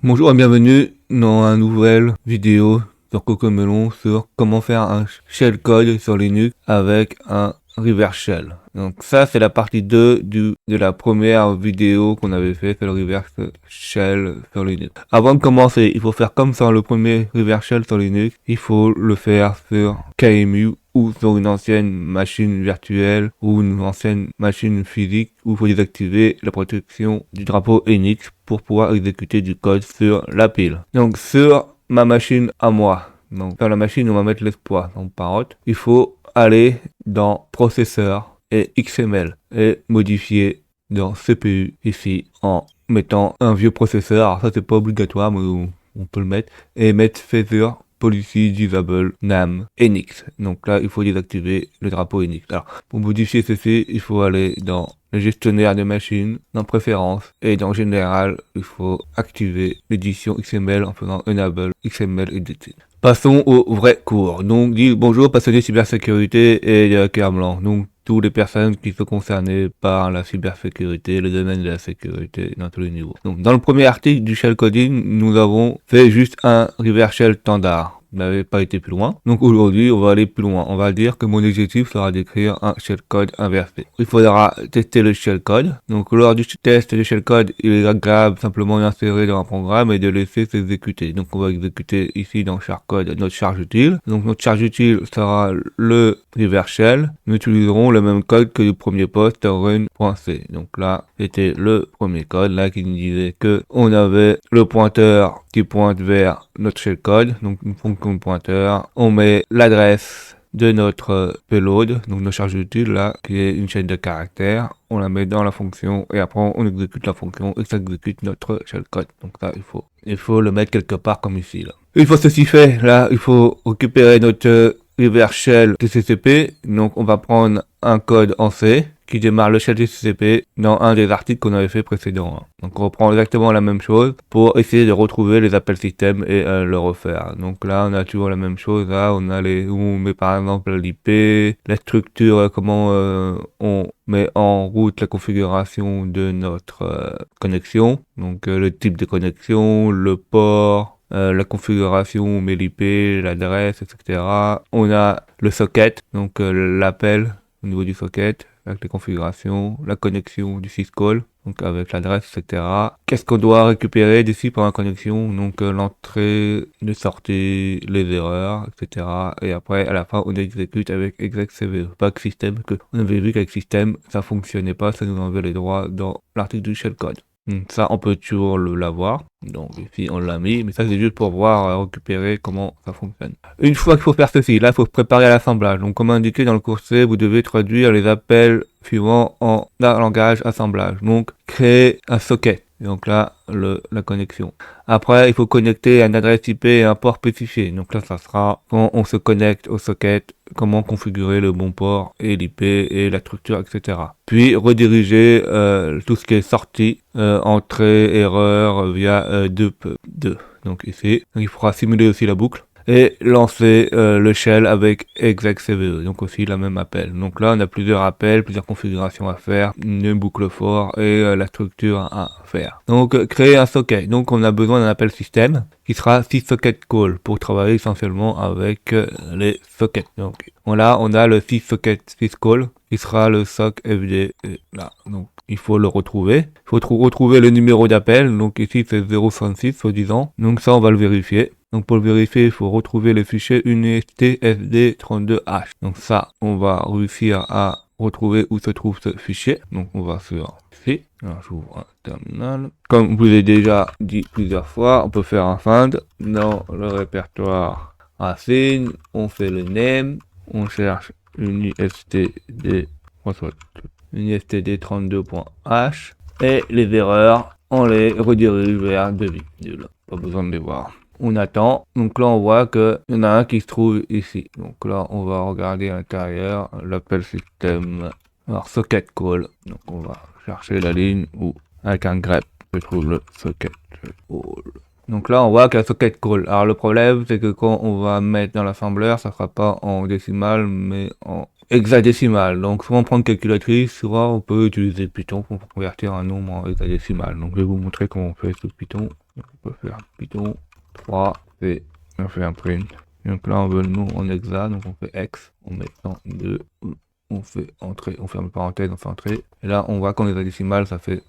Bonjour et bienvenue dans une nouvelle vidéo sur Cocomelon sur comment faire un shellcode sur Linux avec un reverse shell. Donc ça c'est la partie 2 de la première vidéo qu'on avait fait sur le reverse shell sur Linux. Avant de commencer, il faut faire comme sur le premier reverse shell sur Linux, il faut le faire sur KMU ou sur une ancienne machine virtuelle ou une ancienne machine physique où il faut désactiver la protection du drapeau Enix pour pouvoir exécuter du code sur la pile. Donc sur ma machine à moi, donc sur la machine où on va mettre l'exploit, donc parrot, il faut aller dans processeur et XML et modifier dans CPU ici en mettant un vieux processeur. Alors ça c'est pas obligatoire mais on peut le mettre et mettre Feather Policy Disable NAM Enix. Donc là, il faut désactiver le drapeau Enix. Alors, pour modifier ceci, il faut aller dans le gestionnaire de machine, dans préférences, et dans général, il faut activer l'édition XML en faisant Enable XML Editing. Passons au vrai cours. Donc, dis bonjour passionnés cybersécurité et de hacker blanc. Donc, toutes les personnes qui sont concernées par la cybersécurité, le domaine de la sécurité dans tous les niveaux. Donc, dans le premier article du shellcoding, nous avons fait juste un reverse shell standard. On n'avait pas été plus loin. Donc aujourd'hui, on va aller plus loin. On va dire que mon objectif sera d'écrire un shellcode inversé. Il faudra tester le shellcode. Donc lors du test du shellcode, il est agréable simplement d'insérer dans un programme et de laisser s'exécuter. Donc on va exécuter ici dans shellcode notre charge utile. Donc notre charge utile sera le reverse shell. Nous utiliserons le même code que le premier post run.c. Donc là, c'était le premier code là qui nous disait que on avait le pointeur qui pointe vers notre shellcode, donc une fonction de pointeur. On met l'adresse de notre payload, donc notre charge utile là, qui est une chaîne de caractères. On la met dans la fonction et après on exécute la fonction et ça exécute notre shellcode. Donc là, il faut le mettre quelque part comme ici là. Une fois ceci fait, là, il faut récupérer notre reverse shell TCCP. Donc on va prendre un code en C qui démarre le shell TCP dans un des articles qu'on avait fait précédemment. Donc on reprend exactement la même chose pour essayer de retrouver les appels système et le refaire. Donc là on a toujours la même chose, là on a on met par exemple l'IP, la structure, comment on met en route la configuration de notre connexion, donc le type de connexion, le port, la configuration, on met l'IP, l'adresse, etc. On a le socket, donc l'appel au niveau du socket, avec les configurations, la connexion du syscall, donc avec l'adresse, etc. Qu'est-ce qu'on doit récupérer d'ici pour la connexion? Donc l'entrée, les sorties, les erreurs, etc. Et après, à la fin, on exécute avec execCVE, pas avec système, que on avait vu qu'avec système, ça fonctionnait pas, ça nous enlevait les droits dans l'article du shellcode. Ça, on peut toujours l'avoir. Donc ici, on l'a mis, mais ça, c'est juste pour voir, récupérer comment ça fonctionne. Une fois qu'il faut faire ceci, là, il faut se préparer à l'assemblage. Donc, comme indiqué dans le cours C, vous devez traduire les appels suivants en langage assemblage. Donc, créer un socket. Donc là, la connexion. Après, il faut connecter une adresse IP et un port spécifié. Donc là, ça sera quand on se connecte au socket, comment configurer le bon port et l'IP et la structure, etc. Puis rediriger tout ce qui est sorti, entrée, erreur via 2. Donc ici, donc, il faudra simuler aussi la boucle. Et lancer le shell avec execCVE, donc aussi la même appel. Donc là on a plusieurs appels, plusieurs configurations à faire, une boucle for et la structure à faire. Donc créer un socket, donc on a besoin d'un appel système qui sera syssocketcall pour travailler essentiellement avec les sockets. Donc là on a le syssocket_syscall qui sera le sock fd là. Donc il faut le retrouver. Il faut retrouver le numéro d'appel, donc ici c'est 066 soi-disant. Donc ça on va le vérifier. Donc pour le vérifier, il faut retrouver le fichier unistfd32h. Donc ça, on va réussir à retrouver où se trouve ce fichier. Donc on va sur ici. Alors j'ouvre un terminal. Comme je vous l'ai déjà dit plusieurs fois, on peut faire un find dans le répertoire racine. On fait le name. On cherche unistd32.h. Et les erreurs, on les redirige vers devis. Pas besoin de les voir. On attend, donc là on voit qu'il y en a un qui se trouve ici. Donc là on va regarder à l'intérieur l'appel système. Alors socket call, donc on va chercher la ligne où avec un grep je trouve le socket call. Donc là on voit qu'il y a socket call. Alors le problème c'est que quand on va mettre dans l'assembleur, ça sera pas en décimale mais en hexadécimal. Donc soit on prend une calculatrice, soit on peut utiliser Python pour convertir un nombre en hexadécimal. Donc je vais vous montrer comment on fait sous Python. Donc, on peut faire Python 3, et on fait un print. Donc là, on veut le nom en hexa, donc on fait X, on met 102, on fait entrée, on ferme parenthèse, on fait entrée. Et là, on voit qu'on est à décimale, ça fait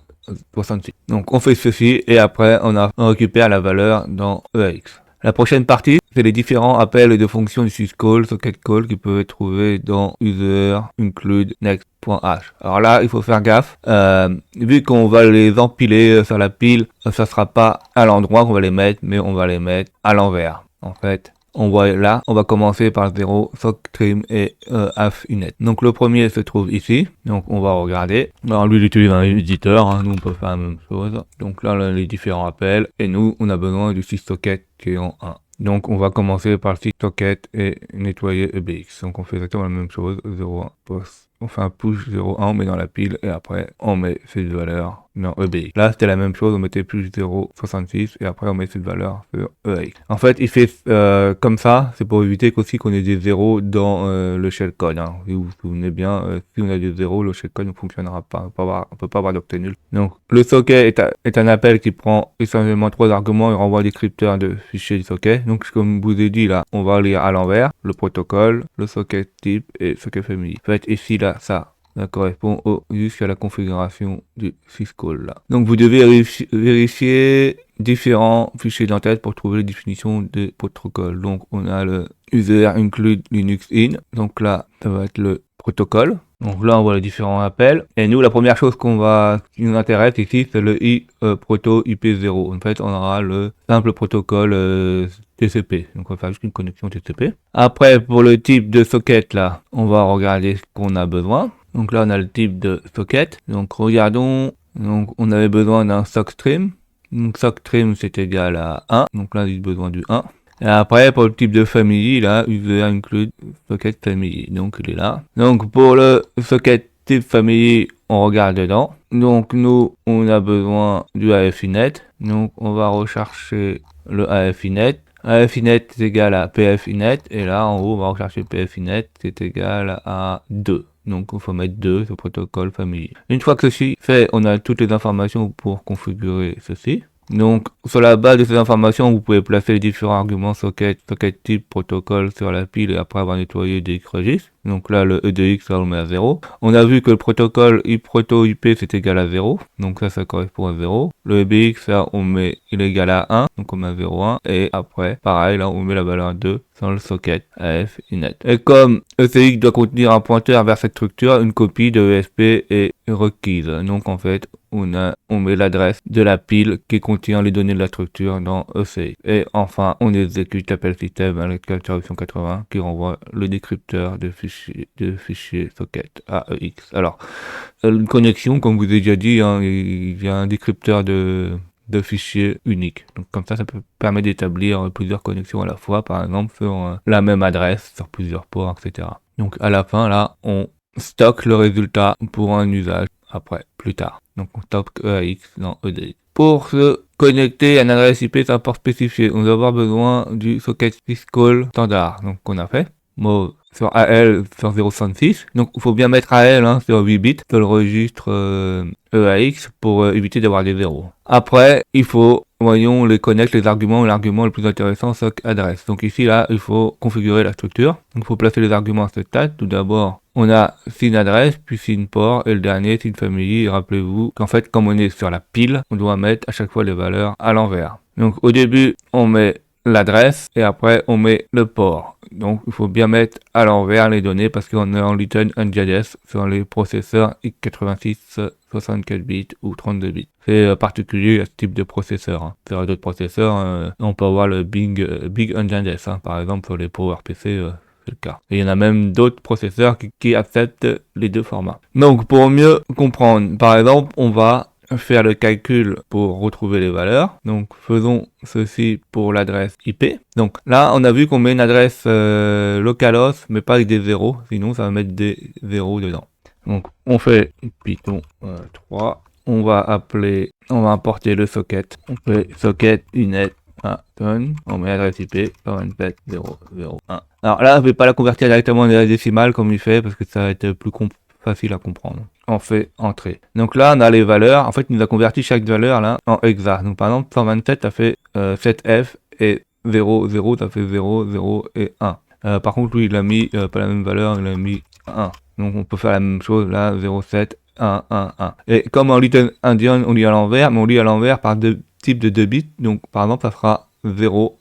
66. Donc on fait ceci, et après, on récupère la valeur dans EAX. La prochaine partie, c'est les différents appels de fonctions du syscall, socket call qui peuvent être trouvés dans user include next.h. Alors là, il faut faire gaffe. Vu qu'on va les empiler sur la pile, ça sera pas à l'endroit qu'on va les mettre, mais on va les mettre à l'envers. En fait, on voit là, on va commencer par 0, sock_trim et half_unet. Donc le premier se trouve ici, donc on va regarder. Alors lui il utilise un éditeur, hein. Nous on peut faire la même chose. Donc là on a les différents appels, et nous on a besoin du syssocket qui est en 1. Donc on va commencer par le syssocket et nettoyer EBX. Donc on fait exactement la même chose, 0,1 post. On fait un push 0,1, on met dans la pile, et après on met cette valeur dans EBX. Là c'était la même chose, on mettait plus 0,66 et après on met cette valeur sur EAX. En fait il fait comme ça, c'est pour éviter qu'aussi qu'on ait des zéros dans le shellcode. Hein. Si vous vous souvenez bien, si on a des zéros, le shellcode ne fonctionnera pas, on peut pas avoir d'octet nul. Donc le socket est un appel qui prend essentiellement 3 arguments et renvoie des descripteurs de fichiers du socket. Donc comme je vous ai dit là, on va lire à l'envers le protocole, le socket type et socket family. En fait ici là, ça correspond jusqu'à la configuration du syscall là. Donc vous devez vérifier différents fichiers d'entête pour trouver les définitions des protocoles. Donc on a le user include linux in. Donc là ça va être le protocole. Donc là on voit les différents appels. Et nous la première chose qui nous intéresse ici c'est le proto IP0. En fait on aura le simple protocole TCP. Donc on va faire juste une connexion TCP. Après pour le type de socket là, on va regarder ce qu'on a besoin. Donc là on a le type de socket. Donc regardons. Donc on avait besoin d'un sockstream. Donc sockstream c'est égal à 1. Donc là il a besoin du 1. Et après pour le type de family là, user include socket family. Donc il est là. Donc pour le socket type family, on regarde dedans. Donc nous on a besoin du AFINET. Donc on va rechercher le AFINET. AFINET est égal à PFINET, et là en haut on va rechercher PFINET, c'est égal à 2. Donc il faut mettre 2 sur protocole family. Une fois que ceci fait, on a toutes les informations pour configurer ceci. Donc sur la base de ces informations, vous pouvez placer les différents arguments socket type, protocole sur la pile, et après avoir nettoyé des registres. Donc là le EDX là on le met à 0. On a vu que le protocole proto IP c'est égal à 0. Donc ça correspond à 0. Le EBX là il est égal à 1. Donc on met 0,1. Et après pareil là on met la valeur 2 sur le socket AFINET. Et comme ECX doit contenir un pointeur vers cette structure, une copie de ESP est requise. Donc en fait on met l'adresse de la pile qui contient les données de la structure dans ECX. Et enfin on exécute l'appel système avec l'interruption 80 qui renvoie le décrypteur de fichier socket AEX. Alors une connexion, comme vous ai déjà dit, hein, il y a un décrypteur de fichiers unique. Donc comme ça permet d'établir plusieurs connexions à la fois, par exemple sur la même adresse, sur plusieurs ports, etc. Donc à la fin là, on stocke le résultat pour un usage après, plus tard. Donc on stocke EAX dans EDX. Pour se connecter à une adresse IP c'est un port spécifié, on va avoir besoin du socket syscall standard. Donc qu'on a fait. Bon, sur AL sur 0.66. Donc il faut bien mettre AL hein, sur 8 bits sur le registre EAX pour éviter d'avoir des zéros. Après, il faut, voyons, les connecter les arguments. L'argument le plus intéressant, sock adresse. Donc ici, là, il faut configurer la structure. Donc il faut placer les arguments à ce stade. Tout d'abord, on a sin adresse, puis sin port, et le dernier, sin family. Et rappelez-vous qu'en fait, comme on est sur la pile, on doit mettre à chaque fois les valeurs à l'envers. Donc au début, on met l'adresse et après on met le port. Donc il faut bien mettre à l'envers les données parce qu'on est en Little NJS sur les processeurs x86 64 bits ou 32 bits. C'est particulier à ce type de processeur. Hein. Sur d'autres processeurs, on peut avoir le Big NJS, hein. Par exemple sur les PowerPC, c'est le cas. Et il y en a même d'autres processeurs qui acceptent les deux formats. Donc pour mieux comprendre, par exemple, on va faire le calcul pour retrouver les valeurs. Donc faisons ceci pour l'adresse IP. Donc là on a vu qu'on met une adresse localhost mais pas avec des zéros, sinon ça va mettre des zéros dedans. Donc on fait Python 3, on va importer le socket, on fait socket unet on met l'adresse IP 001. Alors là je vais pas la convertir directement en décimale comme il fait parce que ça va être plus facile à comprendre. On fait entrer. Donc là, on a les valeurs. En fait, il nous a converti chaque valeur là en hexa. Donc par exemple, 127, ça fait 7F et 0, 0, ça fait 0, 0 et 1. Par contre, lui, il a mis pas la même valeur, il a mis 1. Donc on peut faire la même chose là, 0, 7, 1, 1, 1. Et comme en Little Endian, on lit à l'envers, mais on lit à l'envers par deux types de 2 bits. Donc par exemple, ça fera 0,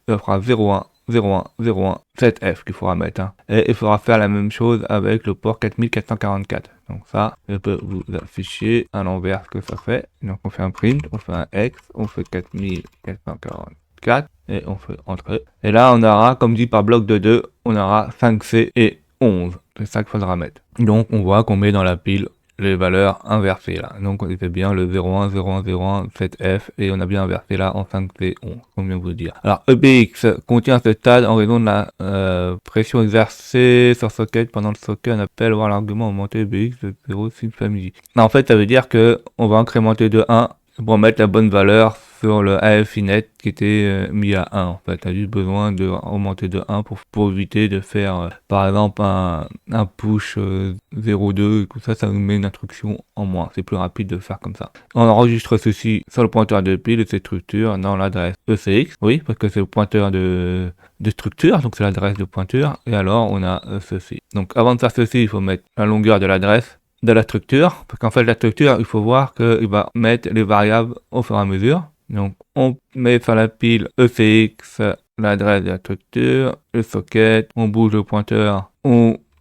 ça fera 0, 1, 0, 1, 0, 1, 7F qu'il faudra mettre. Hein. Et il faudra faire la même chose avec le port 4444. Donc ça, je peux vous afficher à l'envers ce que ça fait. Donc on fait un print, on fait un X, on fait 4444 et on fait entrer. Et là on aura, comme dit par bloc de 2, on aura 5C et 11. C'est ça qu'il faudra mettre. Donc on voit qu'on met dans la pile les valeurs inversées là. Donc on fait bien le 01, 01, 01, 7F et on a bien inversé là en 5C11, comme je viens de vous dire. Alors EBX contient ce stade en raison de la pression exercée sur socket pendant le socket. On appelle voir l'argument augmenté EBX de 0,6 family. En fait, ça veut dire que on va incrémenter de 1 pour mettre la bonne valeur sur le AFINET qui était mis à 1. En fait, tu as juste besoin de augmenter de 1 pour éviter de faire par exemple un push 0,2 et tout ça, ça nous met une instruction en moins. C'est plus rapide de faire comme ça. On enregistre ceci sur le pointeur de pile et ses structures dans l'adresse ECX. Oui, parce que c'est le pointeur de structure, donc c'est l'adresse de pointeur. Et alors on a ceci. Donc avant de faire ceci, il faut mettre la longueur de l'adresse de la structure, parce qu'en fait la structure, il faut voir qu'il va mettre les variables au fur et à mesure. Donc on met sur la pile ECX l'adresse de la structure, le socket, on bouge le pointeur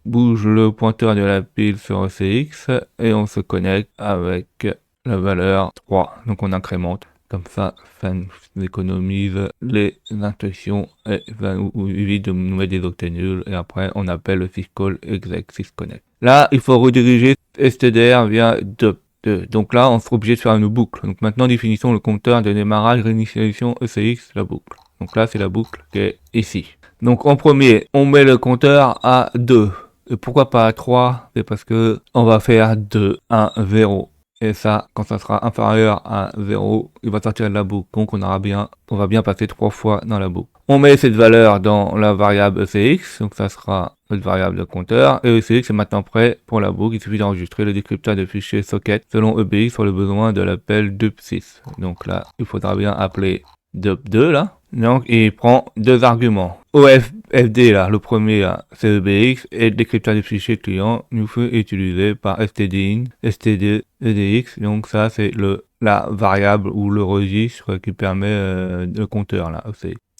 de la pile sur ECX et on se connecte avec la valeur 3. Donc on incrémente. Comme ça nous économise les instructions et ça nous évite de nous mettre des octets nuls. Et après, on appelle le syscall exec sysconnect. Là, il faut rediriger stdr via DUP2. Donc là, on sera obligé de faire une boucle. Donc maintenant, définissons le compteur de démarrage, réinitialisation ECX, la boucle. Donc là, c'est la boucle qui est ici. Donc en premier, on met le compteur à 2. Et pourquoi pas à 3? C'est parce que on va faire 2, 1, 0. Et ça, quand ça sera inférieur à 0, il va sortir de la boucle. Donc on va bien passer 3 fois dans la boucle. On met cette valeur dans la variable ECX, donc ça sera notre variable de compteur. Et ECX est maintenant prêt pour la boucle. Il suffit d'enregistrer le descripteur de fichier socket selon EBX sur le besoin de l'appel DUP6. Donc là, il faudra bien appeler DUP2 là. Donc il prend deux arguments. OFD là, le premier là, c'est EBX et le décrypteur des fichiers client nous fait utiliser par stdin, std, edx. Donc ça c'est la variable ou le registre qui permet le compteur là,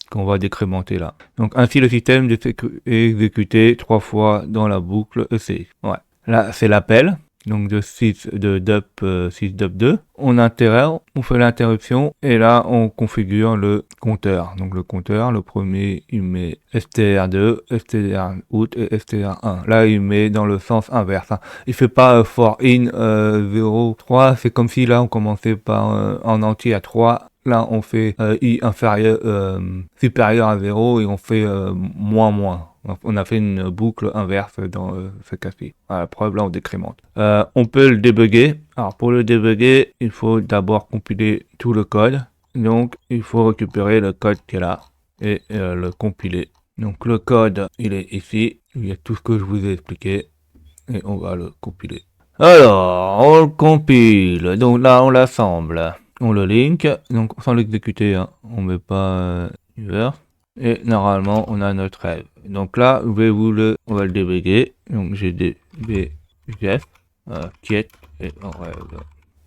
qu'on va décrémenter là. Donc ainsi le système est exécuté 3 fois dans la boucle ECX. Ouais. Là c'est l'appel. Donc de DUP 6 DUP2, on fait l'interruption et là on configure le compteur. Donc le compteur, le premier il met str2, str-out et str1. Là il met dans le sens inverse. Hein. Il fait pas for in 0, 3, c'est comme si là on commençait par en entier à 3. Là on fait i supérieur à 0 et on fait moins. On a fait une boucle inverse dans ce cas-ci. La preuve, là, on décrémente. On peut le débugger. Alors, pour le débugger, il faut d'abord compiler tout le code. Donc, il faut récupérer le code qui est là et le compiler. Donc, le code, il est ici. Il y a tout ce que je vous ai expliqué. Et on va le compiler. Alors, on le compile. Donc là, on l'assemble. On le link. Donc, sans l'exécuter, hein. On met pas user. Et normalement, on a notre rêve. Donc là, on va le débugger. Donc j'ai des bgf, quiet et on rêve.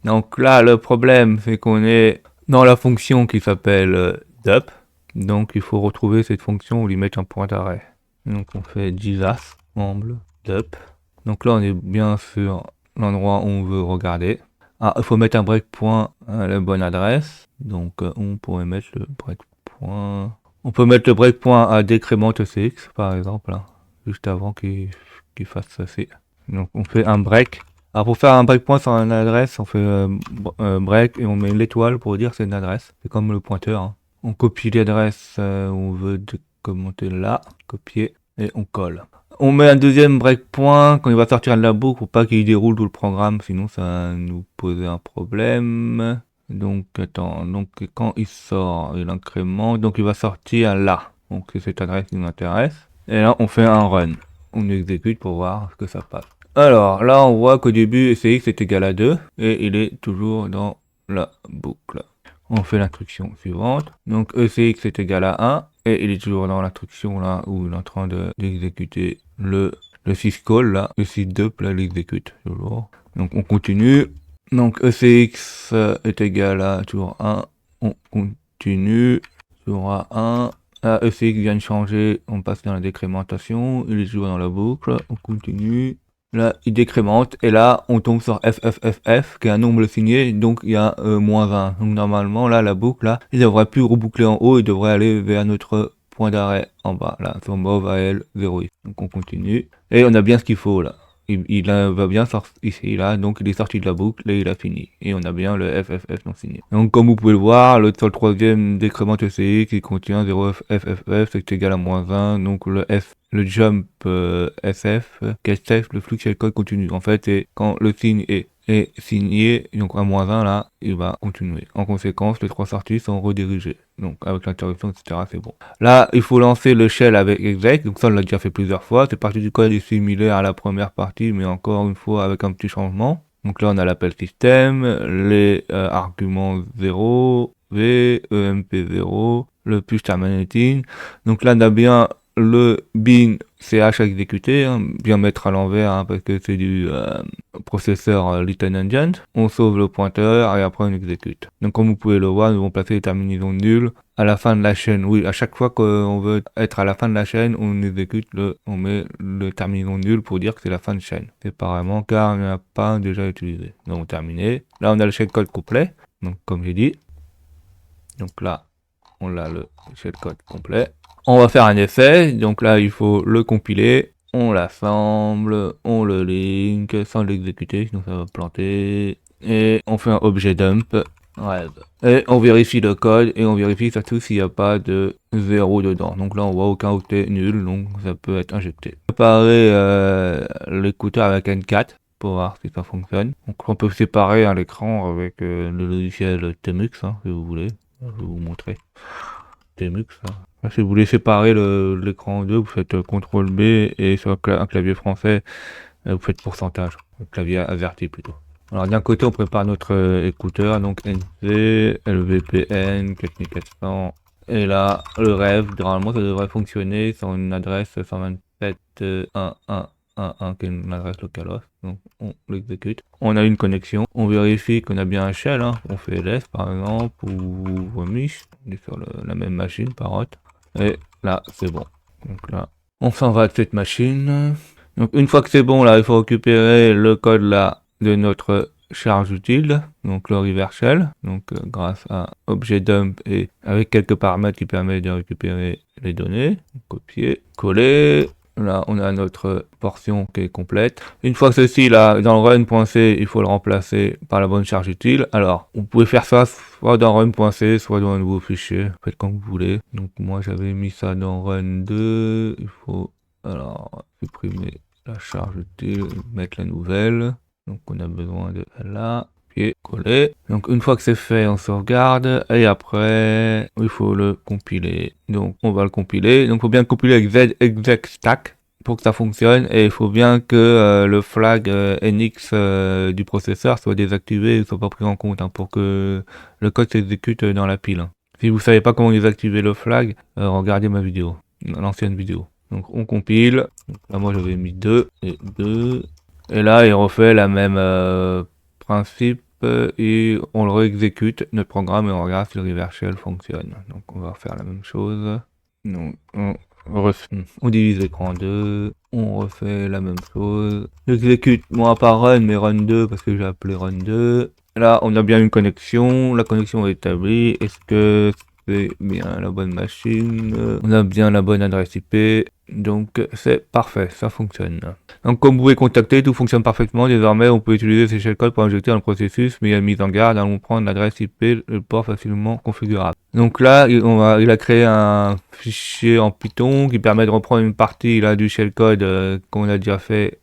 Donc là, le problème, c'est qu'on est dans la fonction qui s'appelle dup. Donc il faut retrouver cette fonction où lui mettre un point d'arrêt. Donc on fait disas, ensemble, dup. Donc là, on est bien sur l'endroit où on veut regarder. Ah, il faut mettre un breakpoint à la bonne adresse. Donc on pourrait mettre le breakpoint. On peut mettre le breakpoint à décrément ECX, par exemple, hein, juste avant qu'il fasse ceci. Donc on fait un break. Alors pour faire un breakpoint sur une adresse, on fait break et on met l'étoile pour dire c'est une adresse. C'est comme le pointeur. Hein. On copie l'adresse où on veut commenter là, copier et on colle. On met un deuxième breakpoint quand il va sortir de la boucle pour pas qu'il déroule tout le programme, sinon ça va nous poser un problème. Donc attends, donc quand il sort, il incrémente, donc il va sortir là. Donc c'est cette adresse qui nous intéresse. Et là on fait un run. On exécute pour voir ce que ça passe. Alors là, on voit qu'au début, ECX est égal à 2 et il est toujours dans la boucle. On fait l'instruction suivante. Donc ECX est égal à 1 et il est toujours dans l'instruction là où il est en train d'exécuter le syscall là. Le sysdup là, il exécute toujours. Donc on continue. Donc ECX est égal à toujours 1. On continue. Toujours à 1. Là, ECX vient de changer. On passe dans la décrémentation. Il est toujours dans la boucle. On continue. Là, il décrémente, et là, on tombe sur FFFF, qui est un nombre signé, donc il y a moins 1. Donc normalement, là, la boucle, là, il devrait plus reboucler en haut, il devrait aller vers notre point d'arrêt en bas, là, sur mauve AL 0. Donc on continue, et on a bien ce qu'il faut, là. Il va bien sortir ici, là, donc il est sorti de la boucle, et il a fini. Et on a bien le FFF non signé. Donc comme vous pouvez le voir, sur le troisième décrément ECX, qui contient 0 FFF, c'est égal à moins 1, donc le jump SF, SF, le flux shellcode continue. En fait, et quand le signe est signé, donc à moins 1 là, il va continuer. En conséquence, les 3 sorties sont redirigées. Donc avec l'interruption, etc., c'est bon. Là, il faut lancer le shell avec exec, donc ça on l'a déjà fait plusieurs fois. Cette partie du code est similaire à la première partie, mais encore une fois avec un petit changement. Donc là, on a l'appel système, les arguments 0, V, EMP0, le push terminating. Donc là, on a bien le bin CH à exécuter, hein, bien mettre à l'envers, hein, parce que c'est du processeur Little Engine. On sauve le pointeur et après on exécute. Donc comme vous pouvez le voir, nous allons placer les terminaisons nulles à la fin de la chaîne. Oui, à chaque fois qu'on veut être à la fin de la chaîne, on exécute on met le terminaison nul pour dire que c'est la fin de chaîne. Séparément, car on n'a pas déjà utilisé. Donc terminé. Là, on a le shellcode complet. Donc comme j'ai dit. Donc là, on a le shellcode complet. On va faire un essai, donc là il faut le compiler, on l'assemble, on le link sans l'exécuter, sinon ça va planter, et on fait un objet dump, rêve. Et on vérifie le code, et on vérifie surtout s'il n'y a pas de 0 dedans. Donc là on voit aucun octet nul, donc ça peut être injecté. Préparer l'écouteur avec N4 pour voir si ça fonctionne. Donc on peut séparer l'écran avec le logiciel Temux, hein, si vous voulez. Je vais vous montrer. Temux, hein. Si vous voulez séparer l'écran en deux, vous faites CTRL B et sur un clavier français, vous faites pourcentage, un clavier AZERTY plutôt. Alors d'un côté, on prépare notre écouteur, donc NC, LVPN, 4400, et là, le rêve, normalement ça devrait fonctionner sur une adresse 127.1.1.1 qui est une adresse localhost, donc on l'exécute. On a une connexion, on vérifie qu'on a bien un shell, hein. On fait ls par exemple, ou Vomish, on est sur la même machine, Parrot, et là c'est bon. Donc là, on s'en va de cette machine. Donc une fois que c'est bon, là, il faut récupérer le code là de notre charge utile, donc le reverse shell, donc grâce à objet dump et avec quelques paramètres qui permettent de récupérer les données. Copier, coller. Là, on a notre portion qui est complète. Une fois que ceci, là, dans le run.c, il faut le remplacer par la bonne charge utile. Alors, vous pouvez faire ça soit dans run.c, soit dans un nouveau fichier. Faites comme vous voulez. Donc, moi, j'avais mis ça dans run2. Il faut, alors, supprimer la charge utile, mettre la nouvelle. Donc, on a besoin de là. Puis, coller. Donc, une fois que c'est fait, on sauvegarde. Et après, il faut le compiler. Donc, on va le compiler. Donc, il faut bien le compiler avec z exec stack pour que ça fonctionne, et il faut bien que le flag NX du processeur soit désactivé et soit pas pris en compte, hein, pour que le code s'exécute dans la pile, hein. Si vous savez pas comment désactiver le flag, regardez ma vidéo, l'ancienne vidéo. Donc on compile, donc là moi j'avais mis 2 et 2, et là il refait la même principe, et on le réexécute notre programme et on regarde si le reverse shell fonctionne. Donc on va faire la même chose. Donc on divise l'écran en deux, on refait la même chose. J'exécute, moi pas run, mais run 2 parce que j'ai appelé run 2. Là, on a bien une connexion, la connexion est établie. Est-ce que c'est bien la bonne machine? On a bien la bonne adresse IP, donc c'est parfait, ça fonctionne. Donc comme vous pouvez constater, tout fonctionne parfaitement. Désormais, on peut utiliser ces shellcodes pour injecter dans le processus, mais il y a une mise en garde, allons prendre l'adresse IP, le port facilement configurable. Donc là, il a créé un fichier en Python qui permet de reprendre une partie là du shellcode qu'on a déjà fait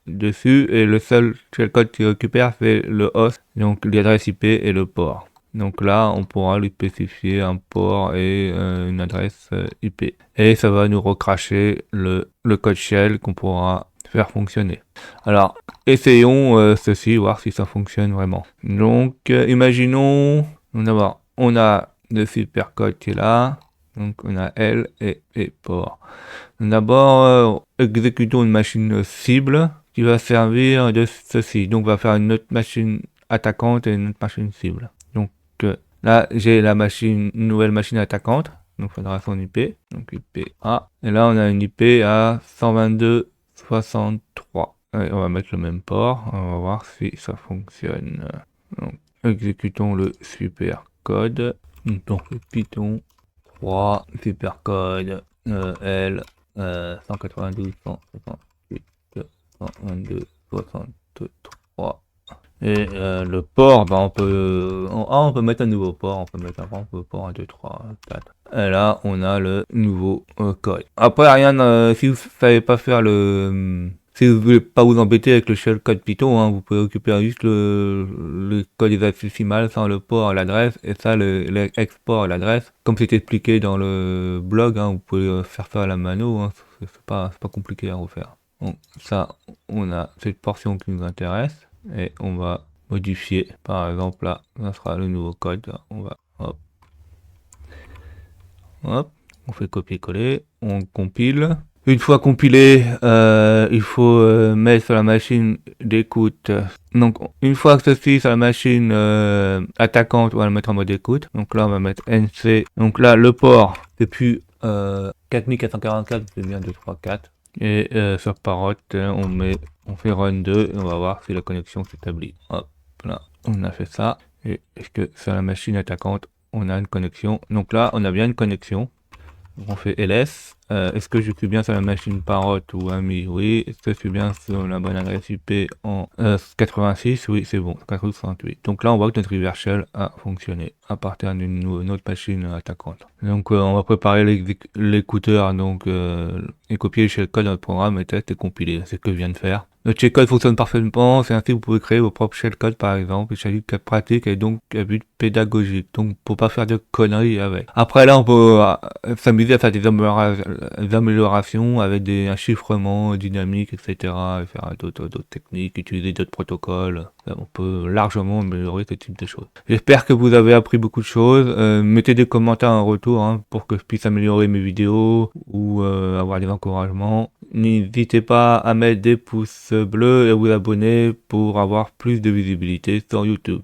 dessus, et le seul shellcode qu'il récupère, c'est le host, donc l'adresse IP et le port. Donc là, on pourra lui spécifier un port et une adresse IP. Et ça va nous recracher le code shell qu'on pourra faire fonctionner. Alors, essayons ceci, voir si ça fonctionne vraiment. Donc, imaginons, d'abord, on a le supercode qui est là, donc on a L et port. D'abord, exécutons une machine cible qui va servir de ceci. Donc, on va faire une autre machine attaquante et une autre machine cible. Donc, là, j'ai la machine, une nouvelle machine attaquante. Donc, fédération IP. Donc, IP A. Et là, on a une IP à 122.63. Allez, on va mettre le même port. On va voir si ça fonctionne. Donc, exécutons le supercode. Donc, Python 3, supercode L 192, 168, 122, 63. Et le port, bah on peut mettre un nouveau port, on peut mettre un port 1, 2, 3, 4. Et là, on a le nouveau code. Après, rien, si vous ne savez pas faire si vous voulez pas vous embêter avec le shellcode Python, hein, vous pouvez occuper juste le code hexadécimal sans le port, l'adresse, et ça, l'export et l'adresse. Comme c'est expliqué dans le blog, hein, vous pouvez faire ça à la mano, hein, c'est pas compliqué à refaire. Donc ça, on a cette portion qui nous intéresse, et on va modifier, par exemple là, ça sera le nouveau code, là. On va, hop, on fait copier-coller, on compile. Une fois compilé, il faut mettre sur la machine d'écoute. Donc, une fois que ceci sur la machine attaquante, on va le mettre en mode écoute. Donc là, on va mettre NC. Donc là, le port, c'est plus 4444, c'est bien 234. Et sur parrot, on fait run 2 et on va voir si la connexion s'établit. Hop, là, on a fait ça. Et est-ce que sur la machine attaquante, on a une connexion? Donc là, on a bien une connexion. On fait ls. Est-ce que je suis bien sur la machine parrot ou ami? Oui. Est-ce que je suis bien sur la bonne adresse IP en 86? Oui, c'est bon. 468. Donc là, on voit que notre reverse shell a fonctionné à partir d'une autre machine attaquante. Donc on va préparer l'écouteur donc et copier le shellcode dans notre programme et test et compiler. C'est ce que je viens de faire. Le shellcode fonctionne parfaitement, c'est ainsi que vous pouvez créer vos propres shellcodes par exemple. Il s'agit de cas pratiques et donc à but pédagogique. Donc pour pas faire de conneries avec. Après là on peut s'amuser à faire des améliorations avec un chiffrement dynamique, etc. Et faire d'autres techniques, utiliser d'autres protocoles. On peut largement améliorer ce type de choses. J'espère que vous avez appris beaucoup de choses. Mettez des commentaires en retour hein, pour que je puisse améliorer mes vidéos ou avoir des encouragements. N'hésitez pas à mettre des pouces bleus et vous abonner pour avoir plus de visibilité sur YouTube.